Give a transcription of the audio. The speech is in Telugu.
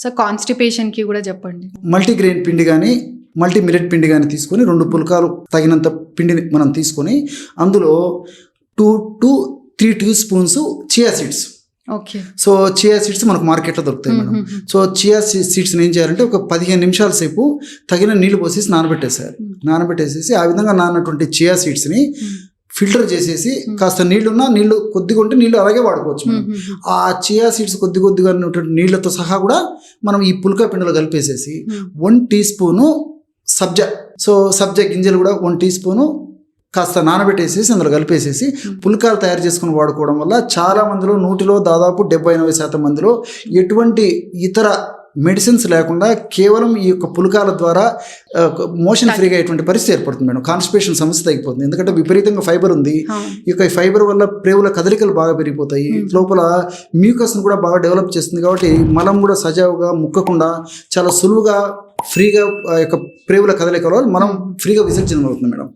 సో కాన్స్టిపేషన్కి కూడా చెప్పండి. మల్టీగ్రెయిన్ పిండి కానీ మల్టీ మిల్లెట్ పిండి కానీ తీసుకొని 2 పుల్కాలు తగినంత పిండిని మనం తీసుకొని అందులో 2 to 3 teaspoons chia seeds. Okay. So chia seeds మనకు మార్కెట్లో దొరుకుతాయి మేడం. సో చియా సీడ్స్ని ఏం చేయాలంటే ఒక 15 నిమిషాల సేపు తగిన నీళ్లు పోసేసి నానబెట్టేసేసి ఆ విధంగా నానటువంటి చియా సీడ్స్ని ఫిల్టర్ చేసేసి కాస్త నీళ్లు కొద్దిగా ఉంటే నీళ్లు అలాగే వాడుకోవచ్చు మనం. ఆ చియా సీడ్స్ కొద్దిగా ఉన్నటువంటి నీళ్లతో సహా కూడా మనం ఈ పుల్కా పిండిలో కలిపేసేసి 1 teaspoon సబ్జా గింజలు కూడా 1 teaspoon కాస్త నానబెట్టేసేసి అందులో కలిపేసేసి పుల్కాలు తయారు చేసుకుని వాడుకోవడం వల్ల చాలా మందిలో 100లో దాదాపు 70-80% మందిలో ఎటువంటి ఇతర మెడిసిన్స్ లేకుండా కేవలం ఈ యొక్క పుల్కాల ద్వారా మోషన్ ఫ్రీగా అయ్యేటువంటి పరిస్థితి ఏర్పడుతుంది మేడం. కాన్స్టిపేషన్ సమస్య తగ్గిపోతుంది. ఎందుకంటే విపరీతంగా ఫైబర్ ఉంది. ఈ యొక్క ఫైబర్ వల్ల ప్రేవుల కదలికలు బాగా పెరిగిపోతాయి. లోపల మ్యూకస్ను కూడా బాగా డెవలప్ చేస్తుంది. కాబట్టి మలం కూడా సజావుగా ముక్కకుండా చాలా సులువుగా ఫ్రీగా యొక్క ప్రేవుల కదలికలో మనం ఫ్రీగా విసర్జన అవుతుంది మేడం.